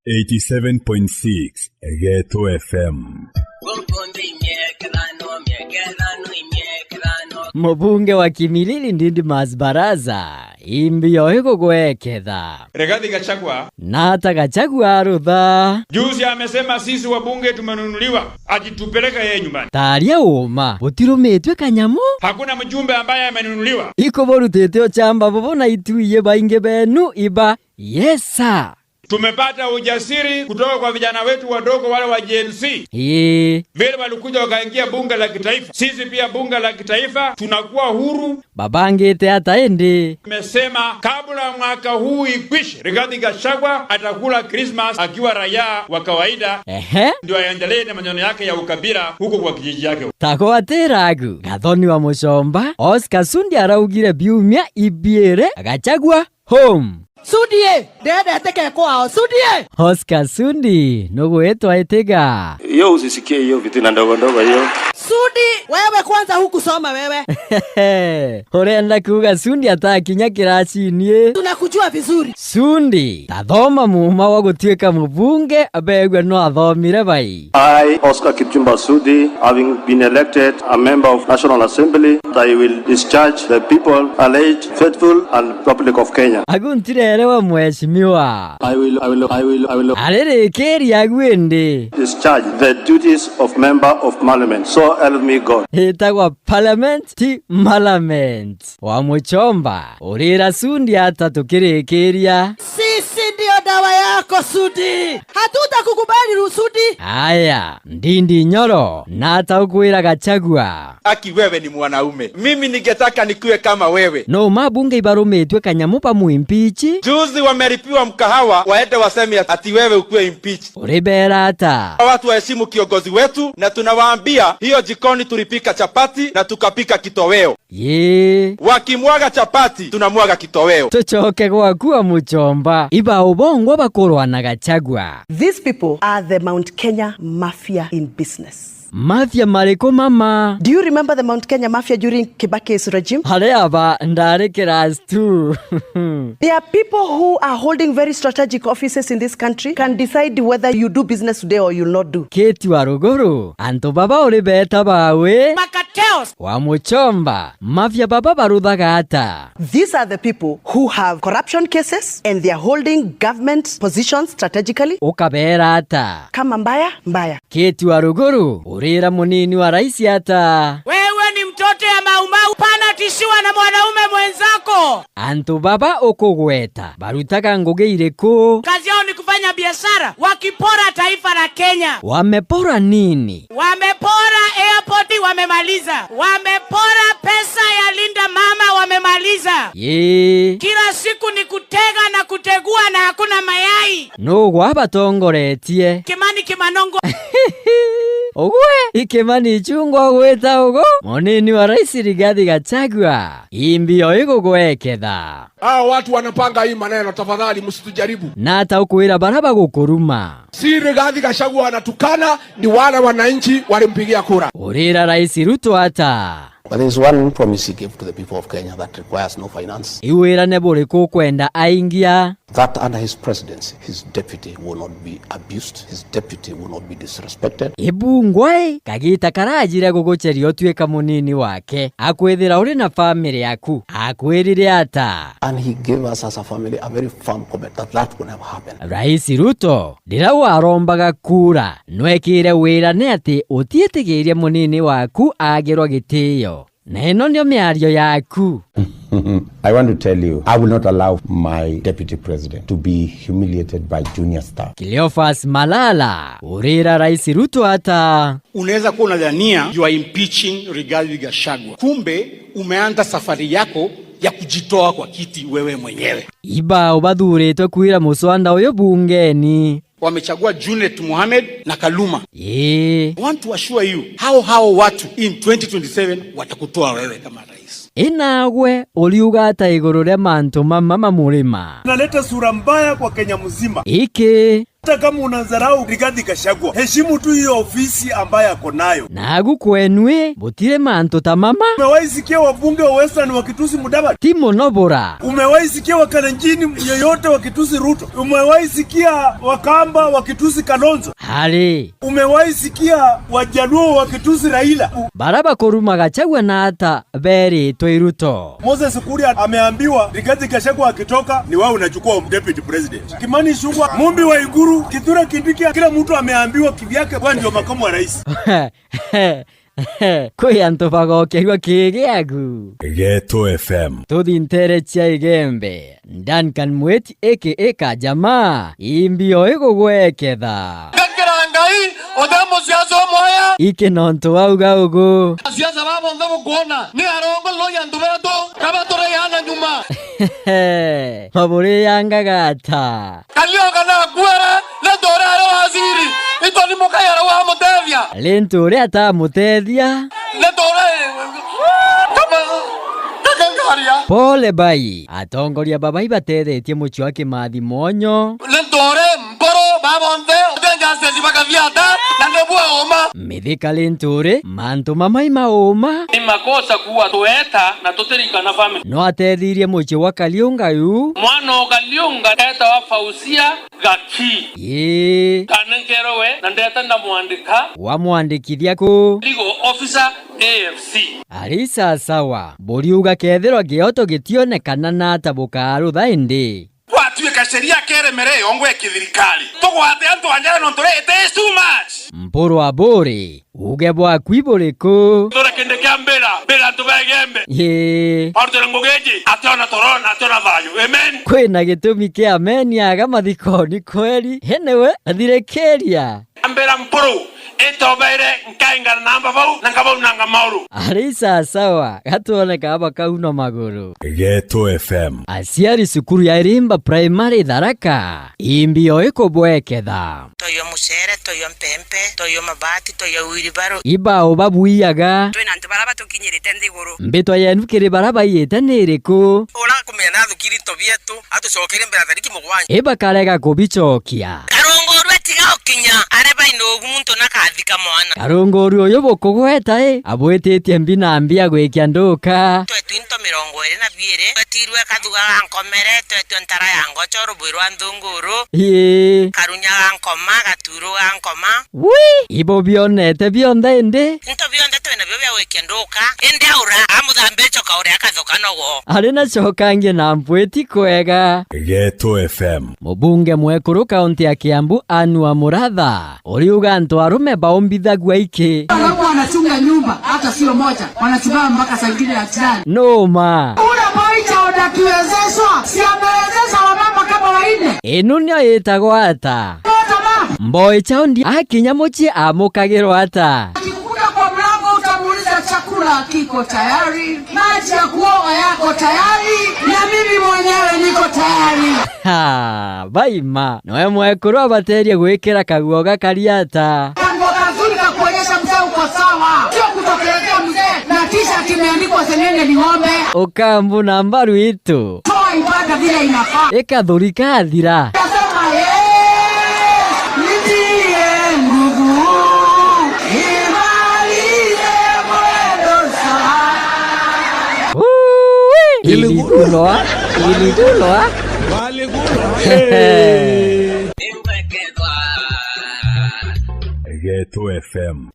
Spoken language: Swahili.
87.6 Egeto FM. Mbunge wa Kimilili Didmus Barasa imbio hiko gweketha Rigathi Gachagua na hata Gachagua arutha juzi amesema sisi wabunge tumenunuliwa ajitupeleka yeye nyumbani. Taria uma butirumitwe kanyamu Hakuna mjumbe ambaye amenunuliwa. Iko borutete ochamba bobona ituiye bainge benu iba yesa. Tumepata ujasiri kutoka kwa vijana wetu wadogo wale wa Gen Z. Vile walikuja wakaingia bunge la kitaifa. Sisi pia bunge la kitaifa tunakuwa huru. Babangete hata ende. Tumesema kabla mwaka huu ikwishe, Rigathi Gachagua atakula Christmas akiwa raia wa kawaida. Ndio aendelee na maneno yake ya ukabila huko kwa kijiji yake. Tako ateragu. Gathoni wa Mushomba, Oscar Sudi araugire biumia ibiere Gachagua home. Sudie, dede ateke kwao, Sudie! Oscar Sudi, nugu eto aitega. Yo usisikie hiyo vitu ndogo ndogo hiyo. Sudi, wewe kwanza hukusoma wewe. Horenda kuga Sudi atakinya kirasi nie. Tunakujua vizuri. Sudi, tathoma muhuma wa gutwika mubunge abegwe no athomire bai. I, Oscar Kipchumba Sudi, having been elected a member of National Assembly, I will discharge the people, alleged, faithful and public of Kenya. Aguntirerewa mheshimiwa. I will Arerikeri agwende. discharge the duties of member of parliament. So help me God. Hitagwa parliament ti parliament. Wa Muchomba, urira Sudi hata tukirikiria. Sisi ndio dawa yako Sudi. Hatutakukubali Sudi. Haya, Ndindi Nyoro na hata ukuira Gachagua. Aki wewe ni mwanaume. Mimi ningetaka nikuwe kama wewe. No mabunge ibarumetwe kanyamu pa muimpichi. Juzi wameripiwa mkahawa waende waseme ati wewe ukuwe impeach. Uribera hata. Watu waheshimu kiongozi wetu na tunawaambia hiyo jikoni tulipika chapati na tukapika kitoweo. Wakimwaga chapati tunamwaga kitoweo. Tuchoke kwa kuwa Muchomba. Iba ubongo bakorwa na Gachagua. These people are the Mount Kenya mafia in business. Mafia mariko mama. Do you remember the Mount Kenya mafia during Kibaki's regime? Hale aba ndare kiras tu. There are people who are holding very strategic offices in this country can decide whether you do business today or you'll not do. Keti waruguru. Anto baba uribeta bawe. Makateos. Wa Muchomba. Mafia baba baruthaga hata. These are the people who have corruption cases and they are holding government positions strategically. Ukabera hata. Kama mbaya, mbaya. Keti waruguru. Urira munini wa raisi hata. Wewe ni mtoto ya maumau pana tishiwa na mwanaume mwenzako. Anto baba okogweta. Barutaka ngoge ireko. Kazi yao ni kufanya biashara. Wakipora taifa la Kenya. Wamepora nini? Wamepora airport wamemaliza. Wamepora pesa ya Linda Mama wamemaliza. Kila siku ni kutega na kutegua na hakuna mayai. No wabatongoretie. Kimani Kimanongo. Ogwe, Ikemani chungwa gweta ogo. Monini wa raisi Rigathi Gachagua. Imbio hiko gweketha. Watu wanapanga hii maneno, tafadhali msitujaribu. Na hata ukuira baraba gukuruma. Si Rigathi Gachagua anatukana, ni wale wananchi walimpigia kura. Urira raisi Ruto hata. But there is one promise he gave to the people of Kenya that requires no finance. Iwira nebole kwenda aingia. That under his presidency, his deputy will not be abused, his deputy will not be disrespected. Ibungwe, kagita karajira gugocherio otweka munini wake. Akwethira uri na family yaku. Akwirire hata. And he gave us as a family a very firm commitment that will never happen. Raisi Ruto, ndirawa arombaga kura. Nwekire wira ne ati utietegeria munini waku agirwa gitio. Neno ndio miario yaku. I want to tell you, I will not allow my deputy president to be humiliated by junior staff. Cleophas Malala, urira raisi Ruto hata. Unaweza kuwa unadhania you are impeaching Rigathi Gachagua. Kumbe umeanza safari yako ya kujitoa kwa kiti wewe mwenyewe. Iba ubadhuretwe kuira muswanda uyo bungeni. Wamechagua Junet Mohamed na Kaluma. I want to assure you, hao watu in 2027 watakutoa wewe kama rais. Inawe uliuga hata iguru ria mantu mama murima. Naleta sura mbaya kwa Kenya mzima. Ike Hata kama unadharau Rigathi Gachagua, heshimu tu hiyo ofisi ambayo ako nayo. Nagu kwenwe butire manto tamama. Umewahi sikia wabunge wa Western wakitusi Mudavadi? Timo Nobora. Umewahi sikia Wakalenjini yoyote wakitusi Ruto? Umewahi sikia Wakamba wakitusi Kalonzo? Hali. Umewahi sikia Wajaluo wakitusi Raila? Baraba koruma Gachagua na hata beri toiruto. Moses Kuria ameambiwa Rigathi Gachagua akitoka ni wewe unachukua deputy president. Kimani Ichung'wah, Mumbi wa Iguru, Kithure Kindiki, kila mtu ameambiwa kivyake kwa ndio makamu wa rais. Koi antofago kegwa kigeagu. Geto FM. Tudi intere chia igembe. Duncan Mweti aka Kajama. Imbio ego gweketha. Ngai odemo siaso moya. Ike nonto auga ugo. Siasa babo ndabo kuona. Ni arongo lo yandubeto. Kaba tore yana nyuma. Mabure yanga gata. Kalio kana kuera le tore aro waziri. Ito ni mokaya wa motevia. Lentore ata motevia. Le tore. Pole bai. Atongoria babai batethetie muchi wake mathimonyo. Le tore mboro babonde. Mithika Lentore manto mamai maoma. Ni makosa kuwa tueta na tuterika na family. No atethirie muchi wa Kaliunga yu. Mwana Kaliunga eta wa Fausia Gaki. Ye. Kanenkerowe na ndeta na muandika. Wa muandikithia ku. Legal officer AFC. Arisa sawa. Boriuga kethero gioto gitionekana na tabukaru thaindi. Watuika sheria kere mere ongwe kithirikali. Tugwate antu anjara no tore it is too much. Mporo wa bore. Uge bwa kwiboreko. Tora kende kambera, bera tubegembe. Ye. Arutera ngogeji, atona torona, atona vayu. Amen. Kwina gitumi kia amen yaga mathikoni kweli. Henewe athirekeria. Ambera mporo. Eto bere nkainga namba vau nangabau nanga mauru. Arisa sawa gatuoneka aba kauno maguru. Geto FM. Asiari sukuru ya Irimba Primary Tharaka. Imbio iko bweketha. Toyo musere, toyo mpempe, toyo mabati, toyo wiribaro. Iba obabuiyaga. Twina ntu baraba tukinyirite ndiguru. Mbitwa yenu kiri baraba yete niriku. Ora kumenya na thukiri to bietu atucokere mbere thariki mugwanya. Iba karega kubichokia. Karongo rwetiga okinya areba inogu muntu nakathika mwana. Karongo uyo bokogweta abwetetie mbina ambia gwekia nduka. Twinto 22 batirwe kaduga nkomere twentara yango choro bwirwa ndunguru. Ye. Karunya nkoma gaturo nkoma. Wi, ibo bionete bionde. Into bionde twena byo bya wekia nduka. Ende aura amuthambe choka uri akathoka nogo. Arina chokange na mpweti kwega. Geto FM. Mubunge mwekuru kaunti ya Kiambu Anua Muratha. Oriuga antu arume baombithagua iki. Wanapo wanachunga nyumba hata sio moja. Wanachunga mpaka sangine ya jirani. No ma. Ula boicha unakiwezeshwa. Si amewezesha wamama kama waine. Inu nyo itagwa ata. Mboicha undi akinya muchi amukagirwa ata. Akikukuta kwa mlango utamuuliza chakula kiko tayari. Maji ya kuoga yako tayari. Na mimi mwenyewe niko tayari. Ha, baima. Noe mwekuru abaterie gwikira kaguoga kariata. Kango kazuri kakuonyesha mzee uko sawa. Sio kutokelezea mzee na kisha kimeandikwa senene ni ng'ombe. Ukambu na mbaru itu. Toa ibada vile inafaa. Ikathurika athira. Nasema nitie nguvu. Imalize mwendo sawa. Iliguloa. Geto FM.